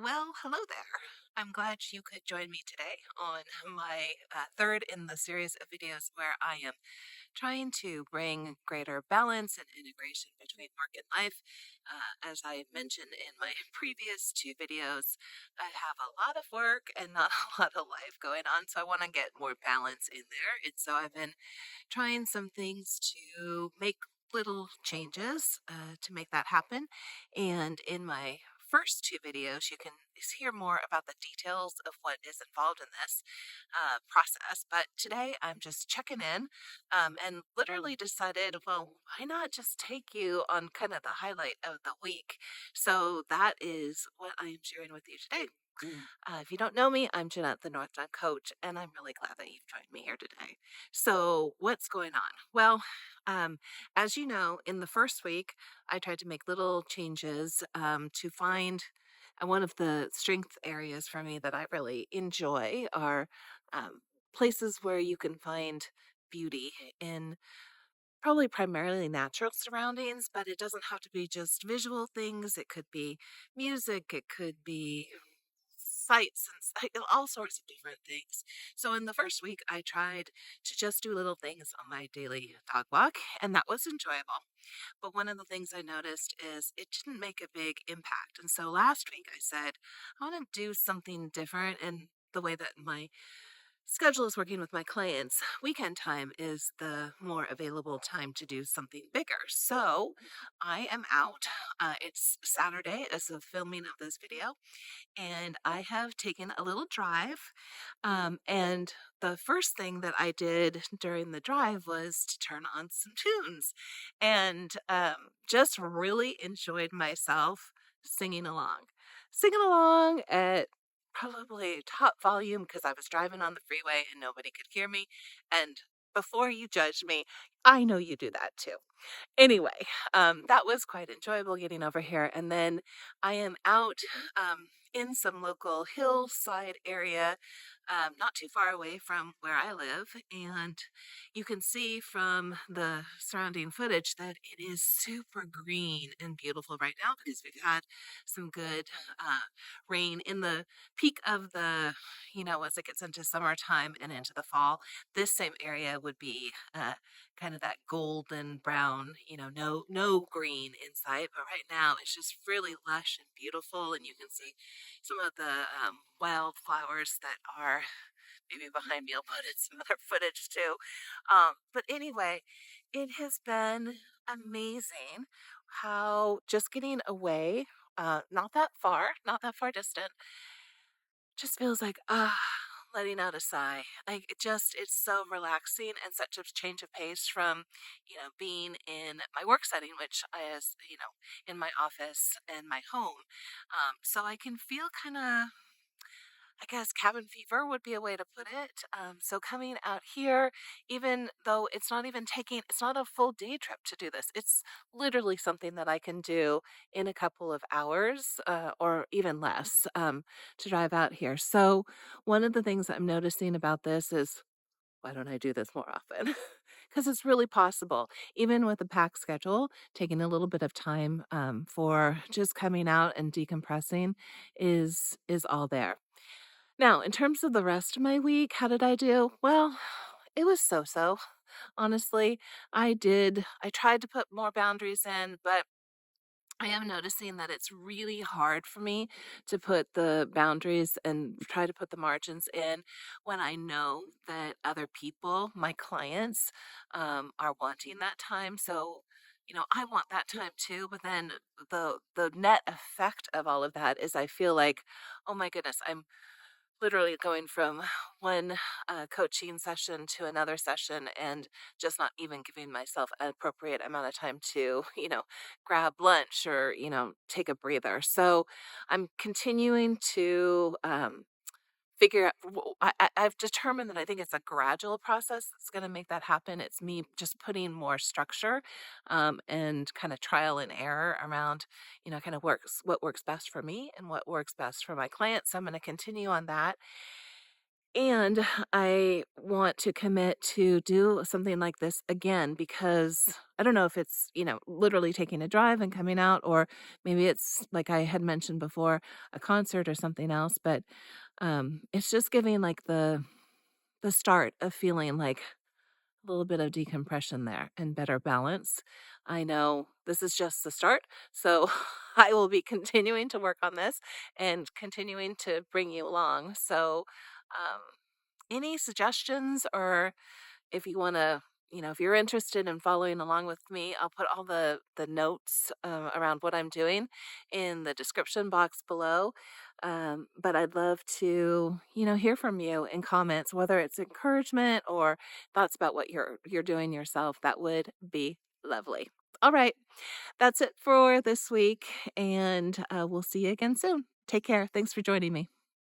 Well, hello there. I'm glad you could join me today on my third in the series of videos where I am trying to bring greater balance and integration between work and life. As I mentioned in my previous two videos, I have a lot of work and not a lot of life going on, so I want to get more balance in there. And so I've been trying some things to make little changes to make that happen. And in my first two videos, you can hear more about the details of what is involved in this process. But today I'm just checking in and literally decided, well, why not just take you on kind of the highlight of the week? So that is what I am sharing with you today. If you don't know me, I'm Jeanette, the Northbound Coach, and I'm really glad that you've joined me here today. So, what's going on? Well, um, as you know, in the first week, I tried to make little changes to find one of the strength areas for me that I really enjoy are places where you can find beauty in probably primarily natural surroundings, but it doesn't have to be just visual things. It could be music, it could be sights and all sorts of different things. So in the first week, I tried to just do little things on my daily dog walk, and that was enjoyable. But one of the things I noticed is it didn't make a big impact. And so last week I said, I want to do something different in the way that my schedule is working with my clients. Weekend time is the more available time to do something bigger. So I am out. It's Saturday as the filming of this video, and I have taken a little drive. And the first thing that I did during the drive was to turn on some tunes and just really enjoyed myself singing along. Singing along at probably top volume because I was driving on the freeway and nobody could hear me. And before you judge me, I know you do that too. Anyway, that was quite enjoyable getting over here. And then I am out in some local hillside area, not too far away from where I live. And you can see from the surrounding footage that it is super green and beautiful right now because we've had some good rain in the peak of as it gets into summertime and into the fall. This same area would be kind of that golden brown, no green inside. But right now it's just really lush and beautiful, and you can see some of the wildflowers that are maybe behind me. I'll put in some other footage too. But anyway, it has been amazing how just getting away, not that far distant, just feels like, letting out a sigh. Like it's so relaxing and such a change of pace from, being in my work setting, which is, in my office and my home. So I can feel kind of, I guess cabin fever would be a way to put it. So coming out here, even though it's not a full day trip to do this. It's literally something that I can do in a couple of hours or even less to drive out here. So one of the things I'm noticing about this is why don't I do this more often? Because it's really possible, even with a packed schedule, taking a little bit of time for just coming out and decompressing is all there. Now, in terms of the rest of my week, how did I do? Well, it was so-so. Honestly, I tried to put more boundaries in, but I am noticing that it's really hard for me to put the boundaries and try to put the margins in when I know that other people, my clients, are wanting that time. So, I want that time too, but then the net effect of all of that is I feel like, oh my goodness, I'm literally going from one coaching session to another session and just not even giving myself an appropriate amount of time to grab lunch or take a breather. So I'm continuing to figure out I've determined that I think it's a gradual process that's going to make that happen. It's me just putting more structure and kind of trial and error around kind of what works best for me and what works best for my clients. So I'm going to continue on that. And I want to commit to do something like this again because I don't know if it's, literally taking a drive and coming out, or maybe it's like I had mentioned before, a concert or something else, but it's just giving like the start of feeling like a little bit of decompression there and better balance. I know this is just the start, so I will be continuing to work on this and continuing to bring you along. So, um, any suggestions, or if you want to, if you're interested in following along with me, I'll put all the notes around what I'm doing in the description box below. But I'd love to, hear from you in comments, whether it's encouragement or thoughts about what you're doing yourself. That would be lovely. All right, that's it for this week, and we'll see you again soon. Take care. Thanks for joining me.